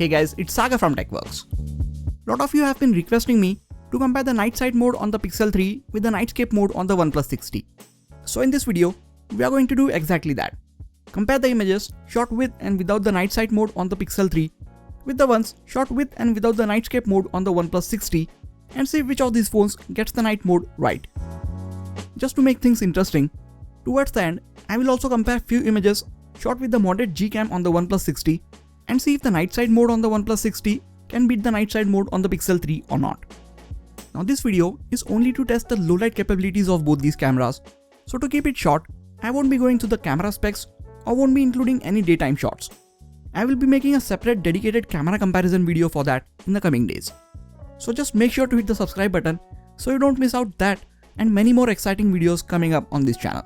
Hey guys, it's Saga from TechWorks. Lot of you have been requesting me to compare the night sight mode on the Pixel 3 with the Nightscape mode on the OnePlus 60. So in this video, we are going to do exactly that. Compare the images shot with and without the night sight mode on the Pixel 3 with the ones shot with and without the Nightscape mode on the OnePlus 60 and see which of these phones gets the night mode right. Just to make things interesting, towards the end, I will also compare few images shot with the modded Gcam on the OnePlus 60 and see if the night sight mode on the OnePlus 60 can beat the night sight mode on the Pixel 3 or not. Now this video is only to test the low light capabilities of both these cameras, so to keep it short, I won't be going through the camera specs or won't be including any daytime shots. I will be making a separate dedicated camera comparison video for that in the coming days. So just make sure to hit the subscribe button so you don't miss out that and many more exciting videos coming up on this channel.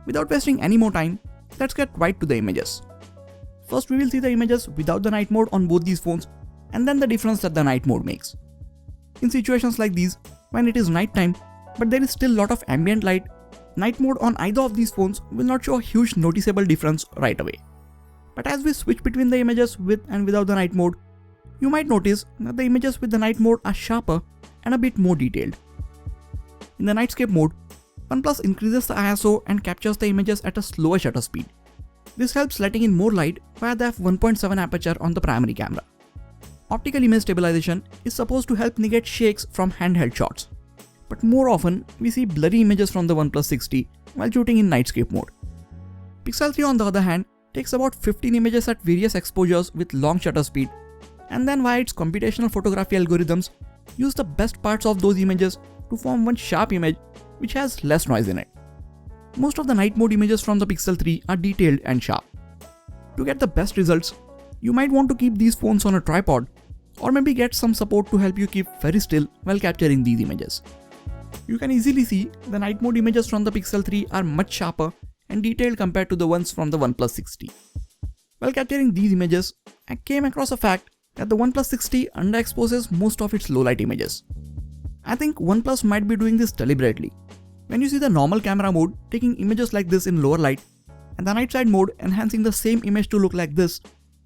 Without wasting any more time, let's get right to the images. First we will see the images without the night mode on both these phones and then the difference that the night mode makes. In situations like these, when it is night time but there is still lot of ambient light, night mode on either of these phones will not show a huge noticeable difference right away. But as we switch between the images with and without the night mode, you might notice that the images with the night mode are sharper and a bit more detailed. In the Nightscape mode, OnePlus increases the ISO and captures the images at a slower shutter speed. This helps letting in more light via the f1.7 aperture on the primary camera. Optical image stabilization is supposed to help negate shakes from handheld shots. But more often, we see blurry images from the OnePlus 60 while shooting in Nightscape mode. Pixel 3 on the other hand takes about 15 images at various exposures with long shutter speed and then via its computational photography algorithms use the best parts of those images to form one sharp image which has less noise in it. Most of the night mode images from the Pixel 3 are detailed and sharp. To get the best results, you might want to keep these phones on a tripod or maybe get some support to help you keep very still while capturing these images. You can easily see the night mode images from the Pixel 3 are much sharper and detailed compared to the ones from the OnePlus 60. While capturing these images, I came across a fact that the OnePlus 60 underexposes most of its low light images. I think OnePlus might be doing this deliberately. When you see the normal camera mode taking images like this in lower light and the night sight mode enhancing the same image to look like this,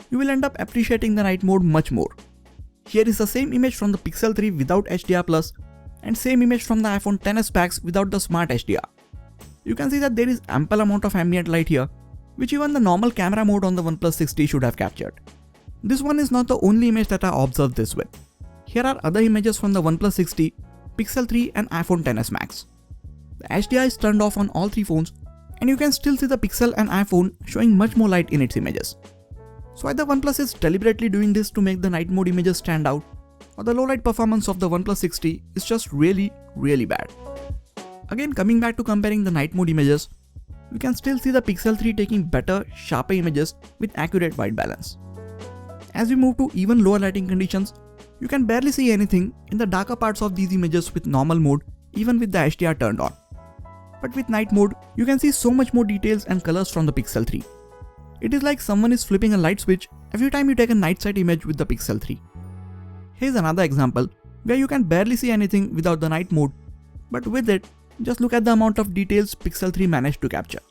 you will end up appreciating the night mode much more. Here is the same image from the Pixel 3 without HDR+ and same image from the iPhone XS Max without the smart HDR. You can see that there is ample amount of ambient light here, which even the normal camera mode on the OnePlus 60 should have captured. This one is not the only image that I observed this with. Here are other images from the OnePlus 60, Pixel 3 and iPhone XS Max. The HDR is turned off on all three phones and you can still see the Pixel and iPhone showing much more light in its images. So either OnePlus is deliberately doing this to make the night mode images stand out, or the low light performance of the OnePlus 60 is just really bad. Again, coming back to comparing the night mode images, we can still see the Pixel 3 taking better, sharper images with accurate white balance. As we move to even lower lighting conditions, you can barely see anything in the darker parts of these images with normal mode, even with the HDR turned on. But with night mode, you can see so much more details and colors from the Pixel 3. It is like someone is flipping a light switch every time you take a night sight image with the Pixel 3. Here's another example where you can barely see anything without the night mode, but with it, just look at the amount of details Pixel 3 managed to capture.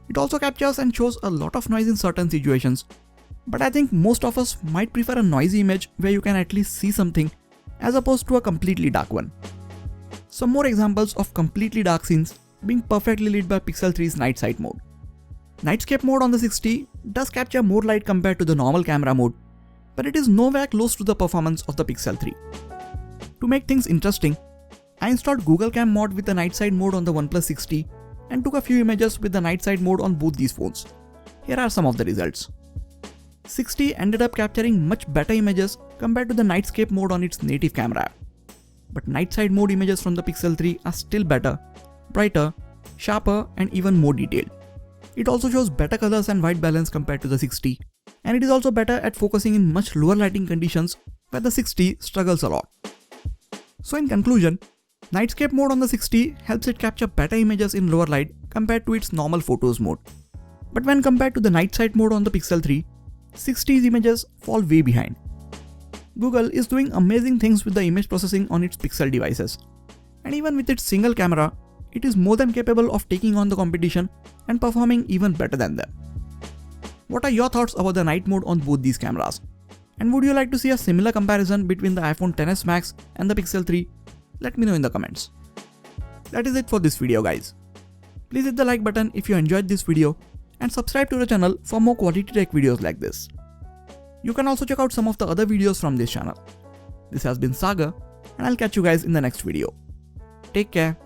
It also captures and shows a lot of noise in certain situations, but I think most of us might prefer a noisy image where you can at least see something as opposed to a completely dark one. Some more examples of completely dark scenes being perfectly lit by Pixel 3's night sight mode. Nightscape mode on the 60 does capture more light compared to the normal camera mode, but it is nowhere close to the performance of the Pixel 3. To make things interesting, I installed Gcam mod with the night sight mode on the OnePlus 60 and took a few images with the night sight mode on both these phones. Here are some of the results. 60 ended up capturing much better images compared to the Nightscape mode on its native camera app. But night sight mode images from the Pixel 3 are still better, brighter, sharper and even more detailed. It also shows better colors and white balance compared to the 60, and it is also better at focusing in much lower lighting conditions where the 60 struggles a lot. So in conclusion, Nightscape mode on the 60 helps it capture better images in lower light compared to its normal photos mode. But when compared to the night sight mode on the Pixel 3, 60's images fall way behind. Google is doing amazing things with the image processing on its Pixel devices, and even with its single camera, it is more than capable of taking on the competition and performing even better than them. What are your thoughts about the night mode on both these cameras? And would you like to see a similar comparison between the iPhone XS Max and the Pixel 3? Let me know in the comments. That is it for this video guys. Please hit the like button if you enjoyed this video and subscribe to the channel for more quality tech videos like this. You can also check out some of the other videos from this channel. This has been Sagar and I'll catch you guys in the next video. Take care.